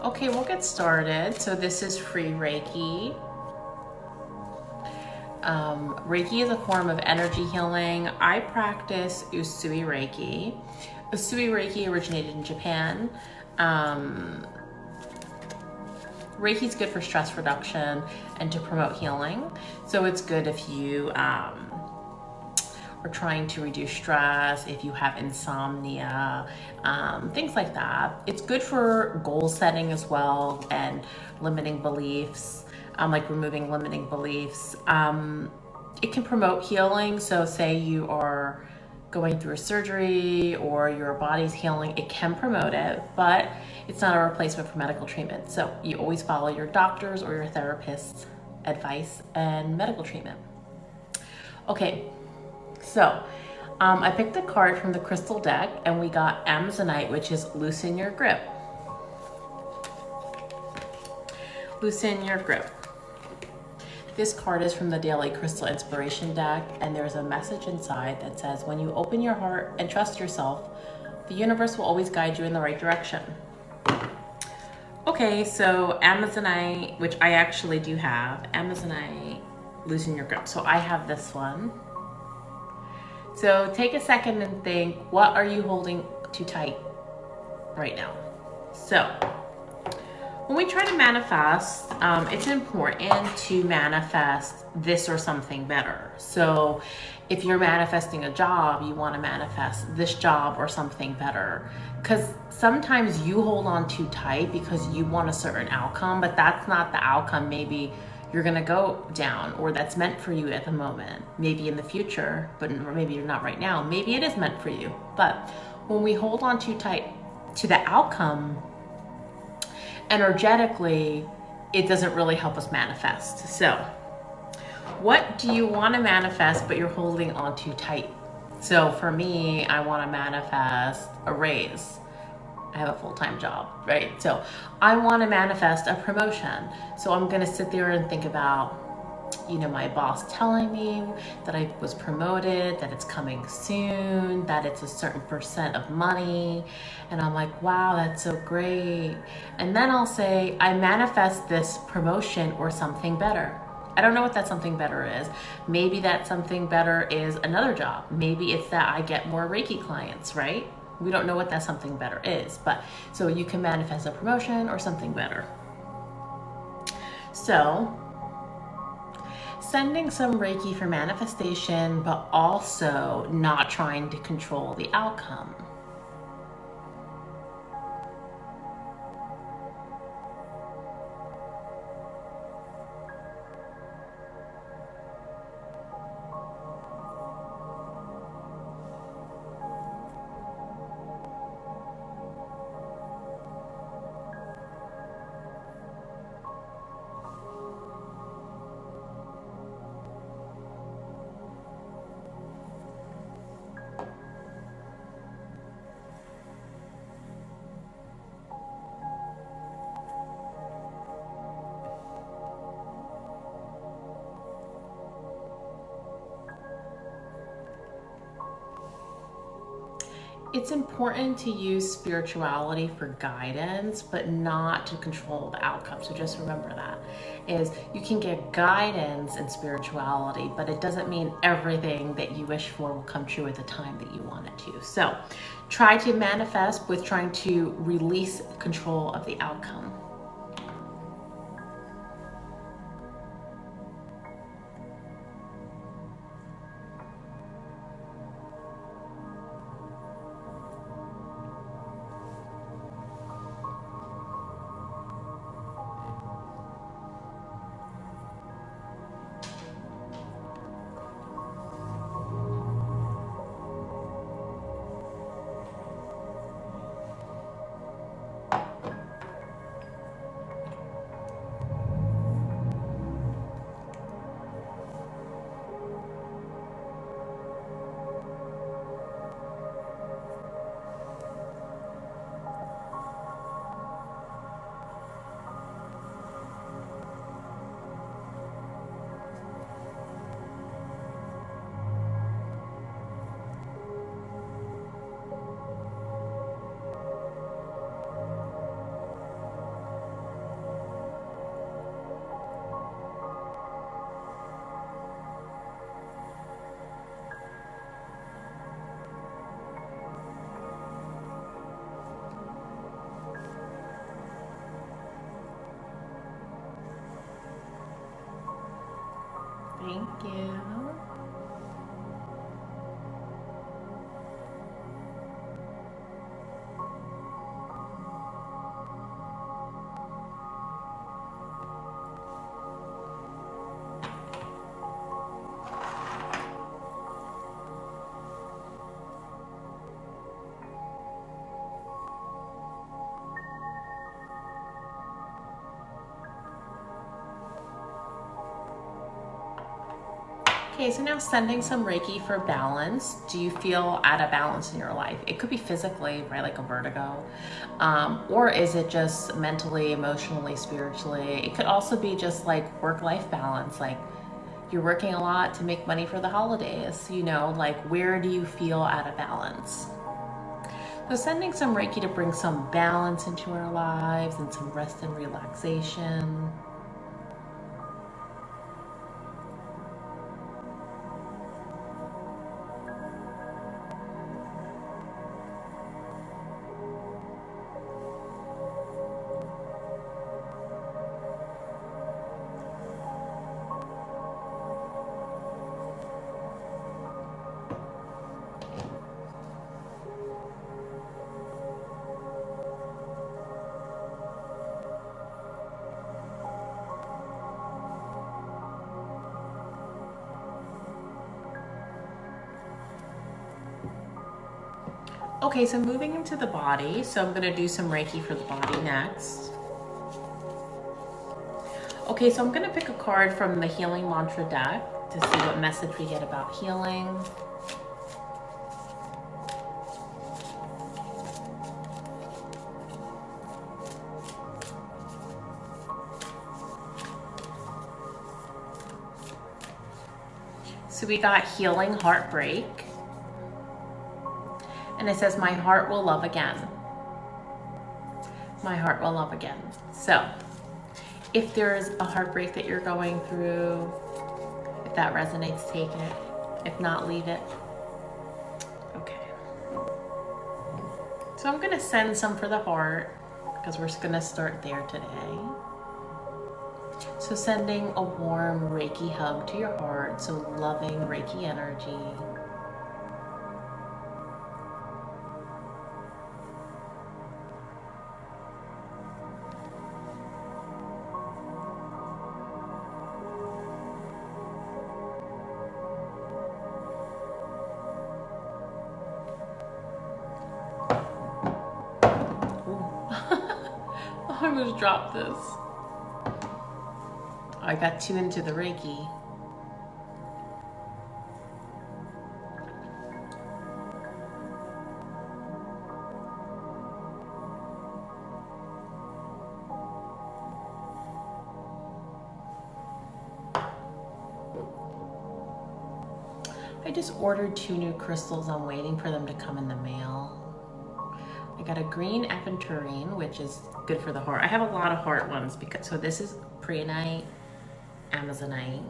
Okay, we'll get started. So this is free Reiki. Reiki is a form of energy healing. I practice Usui Reiki. Usui Reiki originated in Japan. Reiki is good for stress reduction and to promote healing. So it's good if you are trying to reduce stress, if you have insomnia, things like that. It's good for goal setting as well and limiting beliefs, like removing limiting beliefs. It can promote healing. So say you are going through a surgery or your body's healing, it can promote it, but it's not a replacement for medical treatment. So you always follow your doctor's or your therapist's advice and medical treatment. Okay, so I picked a card from the crystal deck and we got Amazonite, which is loosen your grip. Loosen your grip. This card is from the Daily Crystal Inspiration deck, and there's a message inside that says, when you open your heart and trust yourself, the universe will always guide you in the right direction. Okay, so Amazonite, which I actually do have, Amazonite, loosen your grip. So I have this one. So take a second and think, what are you holding too tight right now? So when we try to manifest, it's important to manifest this or something better. So if you're manifesting a job, you want to manifest this job or something better. Because sometimes you hold on too tight because you want a certain outcome, but that's not the outcome maybe you're going to go down or that's meant for you at the moment. Maybe in the future, but maybe you're not right now. Maybe it is meant for you. But when we hold on too tight to the outcome, energetically, it doesn't really help us manifest. So what do you want to manifest but you're holding on too tight? So for me, I want to manifest a raise. I have a full-time job, right? So I want to manifest a promotion. So I'm going to sit there and think about, my boss telling me that I was promoted, that it's coming soon, that it's a certain percent of money. And I'm like, wow, that's so great. And then I'll say, I manifest this promotion or something better. I don't know what that something better is. Maybe that something better is another job. Maybe it's that I get more Reiki clients, right? We don't know what that something better is, but so you can manifest a promotion or something better. So sending some Reiki for manifestation, but also not trying to control the outcome. It's important to use spirituality for guidance, but not to control the outcome. So just remember that, is you can get guidance in spirituality, but it doesn't mean everything that you wish for will come true at the time that you want it to. So try to manifest with trying to release control of the outcome. you. Okay, so now sending some Reiki for balance. Do you feel out of balance in your life? It could be physically, right, like a vertigo. Or is it just mentally, emotionally, spiritually? It could also be just like work-life balance, like you're working a lot to make money for the holidays, you know, like where do you feel out of balance? So sending some Reiki to bring some balance into our lives and some rest and relaxation. Okay, so moving into the body. So I'm gonna do some Reiki for the body next. Okay, so I'm gonna pick a card from the Healing Mantra deck to see what message we get about healing. So we got healing heartbreak. And it says, my heart will love again. My heart will love again. So if there's a heartbreak that you're going through, if that resonates, take it. If not, leave it. Okay. So I'm gonna send some for the heart because we're just gonna start there today. So sending a warm Reiki hug to your heart, so loving Reiki energy. I almost dropped this. I got too into the Reiki. I just ordered 2 new crystals. I'm waiting for them to come in the mail. I got a green aventurine, which is good for the heart. I have a lot of heart ones because, so this is preonite, amazonite.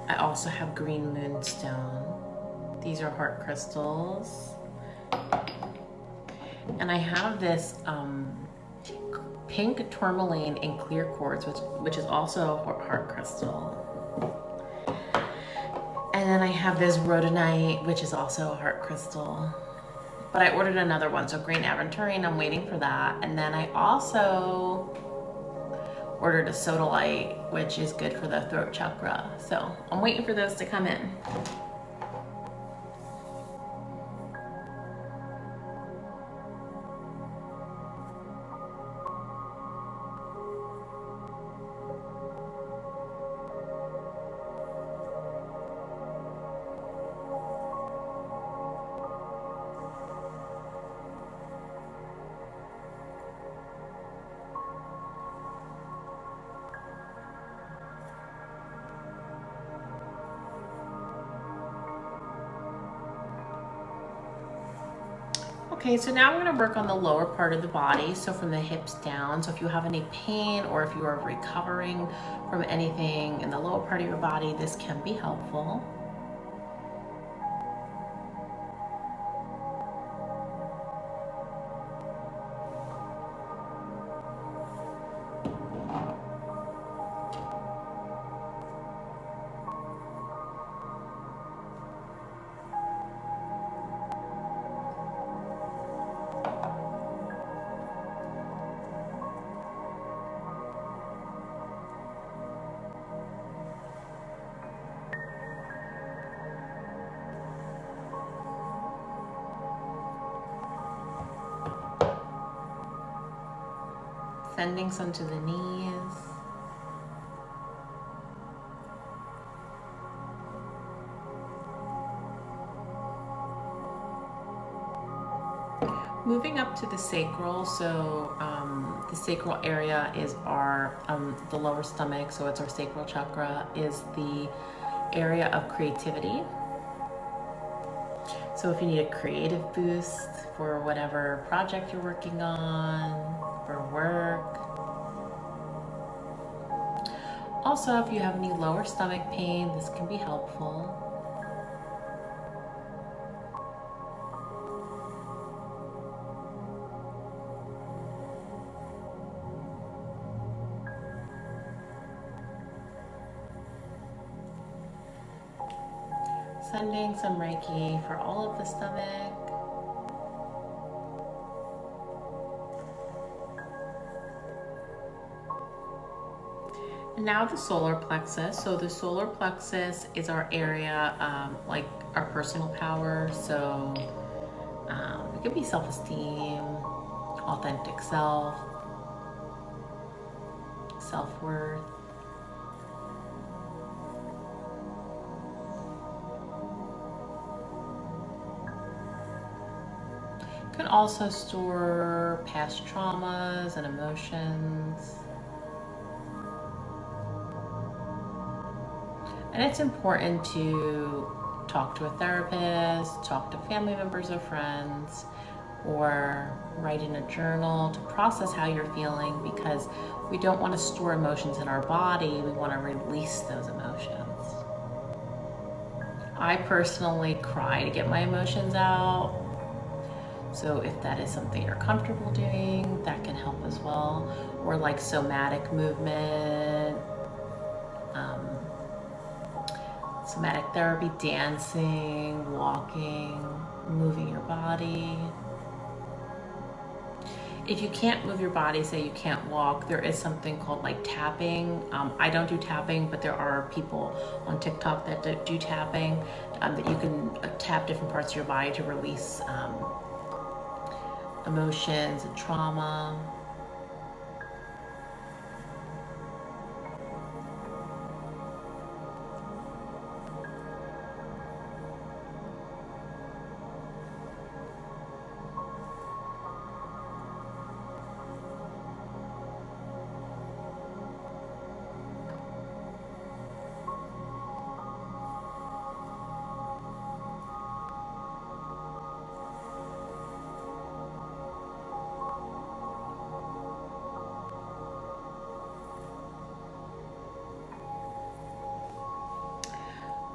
I also have green moonstone. These are heart crystals. And I have this pink tourmaline in clear quartz, which is also a heart crystal. And then I have this rhodonite, which is also a heart crystal. But I ordered another one, so green aventurine, I'm waiting for that. And then I also ordered a sodalite, which is good for the throat chakra. So I'm waiting for those to come in. Okay, so now I'm going to work on the lower part of the body, so from the hips down. So if you have any pain or if you are recovering from anything in the lower part of your body, this can be helpful. Sending some to the knees. Moving up to the sacral, so the sacral area is our, the lower stomach, so it's our sacral chakra, is the area of creativity. So if you need a creative boost for whatever project you're working on, for work. Also, if you have any lower stomach pain, this can be helpful. Sending some Reiki for all of the stomach. And now the solar plexus. So the solar plexus is our area, like our personal power. So it could be self-esteem, authentic self, self-worth. Can also store past traumas and emotions. And it's important to talk to a therapist, talk to family members or friends, or write in a journal to process how you're feeling, because we don't want to store emotions in our body. We want to release those emotions. I personally cry to get my emotions out. So if that is something you're comfortable doing, that can help as well. Or like somatic movement, somatic therapy, dancing, walking, moving your body. If you can't move your body, say you can't walk, there is something called like tapping. I don't do tapping, but there are people on TikTok that do tapping, that you can tap different parts of your body to release emotions and trauma.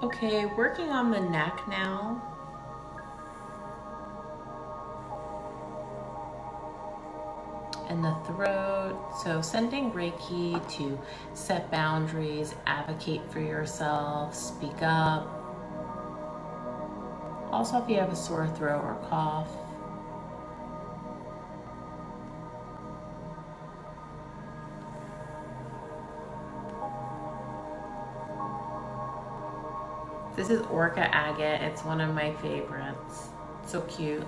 Okay, working on the neck now. And the throat. So sending Reiki to set boundaries, advocate for yourself, speak up. Also, if you have a sore throat or cough. This is Orca agate. It's one of my favorites. So cute.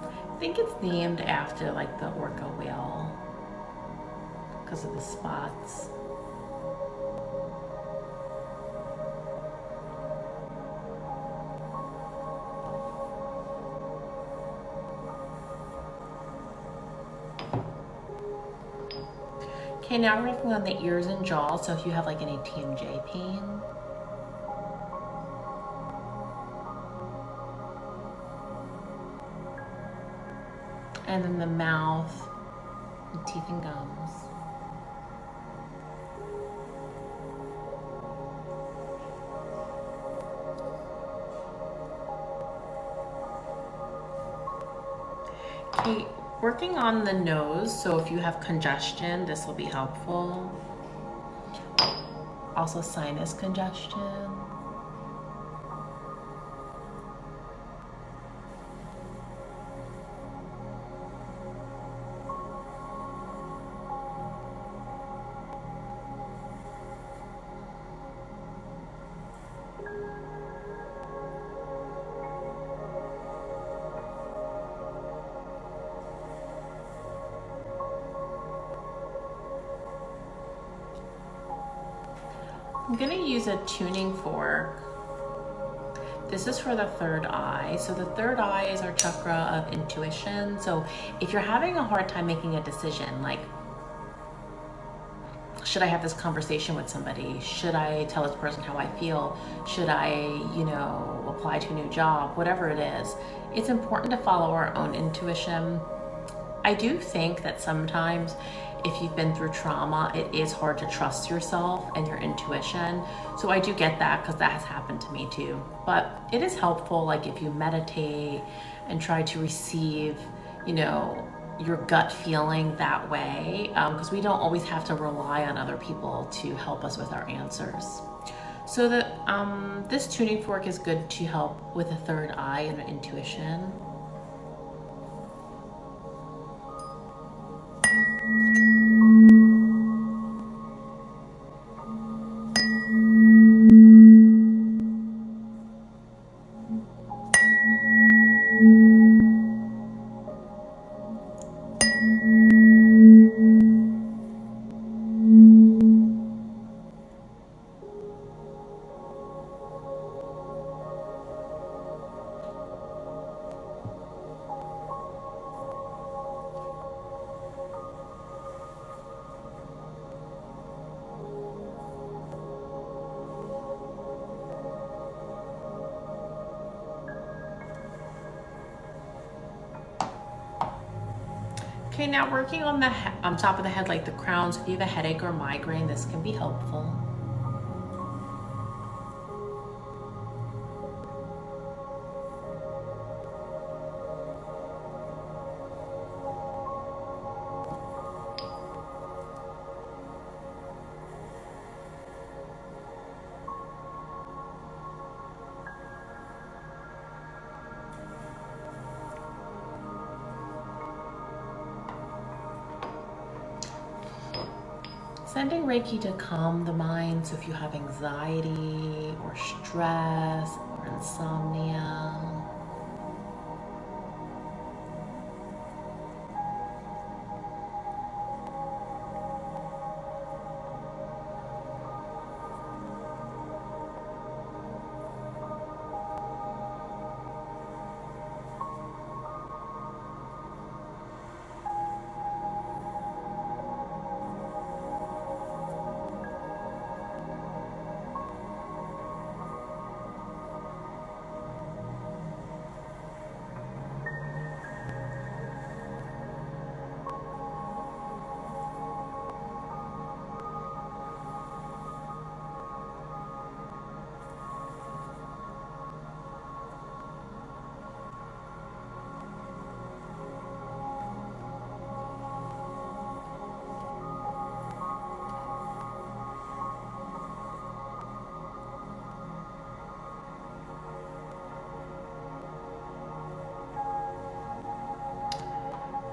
I think it's named after like the orca whale because of the spots. Okay, now we're working on the ears and jaw. So if you have like any TMJ pain. And then the mouth, the teeth and gums. Okay, working on the nose. So if you have congestion, this will be helpful. Also sinus congestion. I'm going to use a tuning fork. This is for the third eye. So the third eye is our chakra of intuition. So if you're having a hard time making a decision, like, should I have this conversation with somebody? Should I tell this person how I feel? Should I, apply to a new job? Whatever it is, it's important to follow our own intuition. I do think that sometimes if you've been through trauma, it is hard to trust yourself and your intuition. So I do get that, because that has happened to me too. But it is helpful, like if you meditate and try to receive, your gut feeling that way, because we don't always have to rely on other people to help us with our answers. So this tuning fork is good to help with the third eye and intuition. Okay, now working on the top of the head, like the crown. So if you have a headache or migraine, this can be helpful. Sending Reiki to calm the mind. So if you have anxiety or stress or insomnia.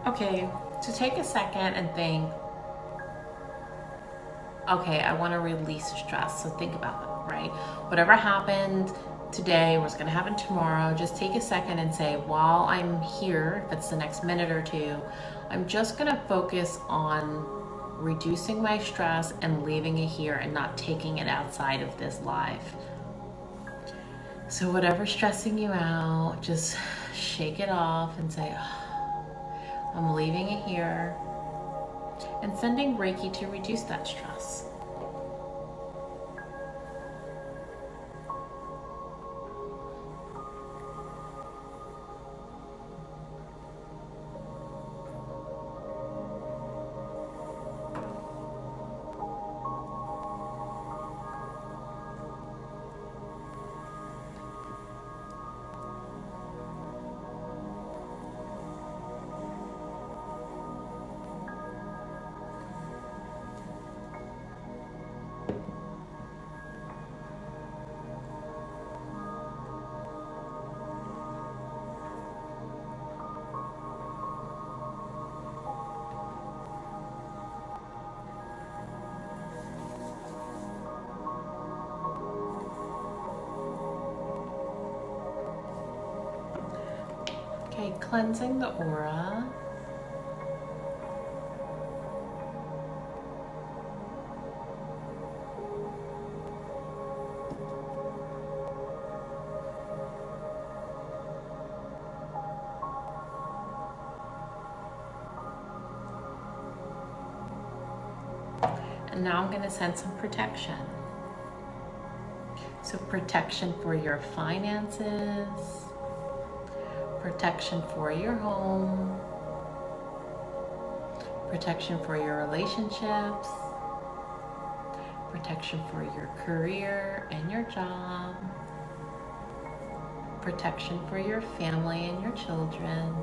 Okay, so take a second and think, okay, I want to release stress. So think about it, right? Whatever happened today, what's going to happen tomorrow, just take a second and say, while I'm here, if it's the next minute or two, I'm just going to focus on reducing my stress and leaving it here and not taking it outside of this live. So whatever's stressing you out, just shake it off and say, I'm leaving it here, and sending Reiki to reduce that stress. Okay, cleansing the aura. And now I'm going to send some protection. So protection for your finances, protection for your home, protection for your relationships, protection for your career and your job, protection for your family and your children,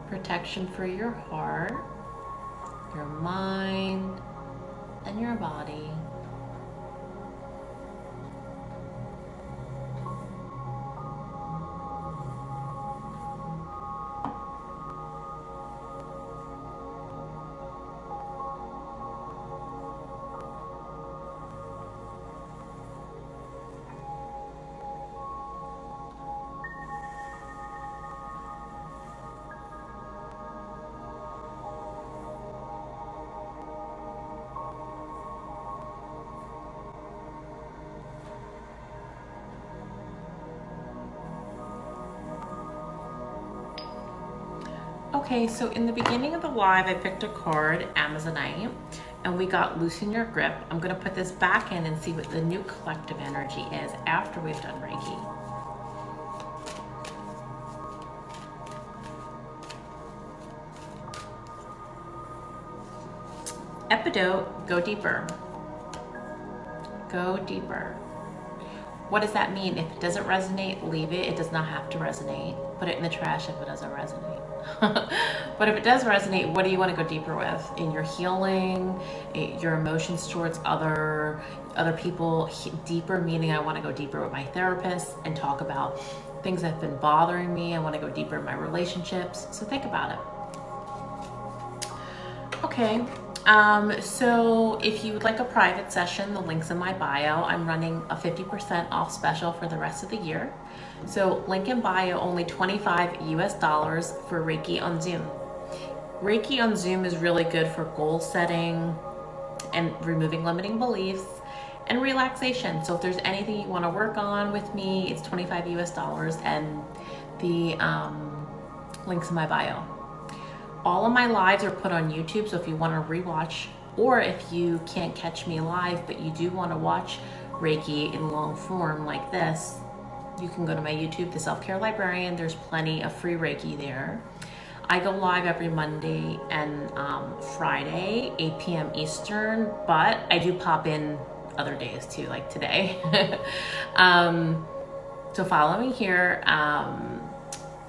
protection for your heart, your mind, and your body. Okay, so in the beginning of the live, I picked a card, Amazonite, and we got Loosen Your Grip. I'm going to put this back in and see what the new collective energy is after we've done Reiki. Epidote, go deeper. Go deeper. What does that mean? If it doesn't resonate, leave it. It does not have to resonate. Put it in the trash if it doesn't resonate. But if it does resonate, what do you want to go deeper with? In your healing, your emotions towards other people, deeper meaning I want to go deeper with my therapist and talk about things that have been bothering me. I want to go deeper in my relationships. So think about it. Okay. So if you would like a private session, the link's in my bio. I'm running a 50% off special for the rest of the year. So link in bio, only $25 US for Reiki on Zoom. Reiki on Zoom is really good for goal setting and removing limiting beliefs and relaxation. So if there's anything you want to work on with me, it's $25 US and the link's in my bio. All of my lives are put on YouTube, so if you want to rewatch, or if you can't catch me live, but you do want to watch Reiki in long form like this, you can go to my YouTube, The Self-Care Librarian. There's plenty of free Reiki there. I go live every Monday and Friday, 8 p.m. Eastern, but I do pop in other days too, like today. So follow me here.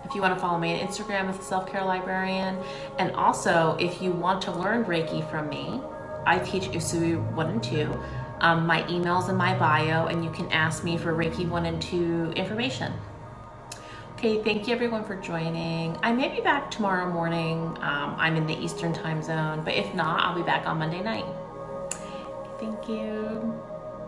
If you want to follow me on Instagram as the Self-Care Librarian. And also, if you want to learn Reiki from me, I teach Usui 1 and 2. My email's in my bio, and you can ask me for Reiki 1 and 2 information. Okay, thank you everyone for joining. I may be back tomorrow morning. I'm in the Eastern time zone, but if not, I'll be back on Monday night. Thank you.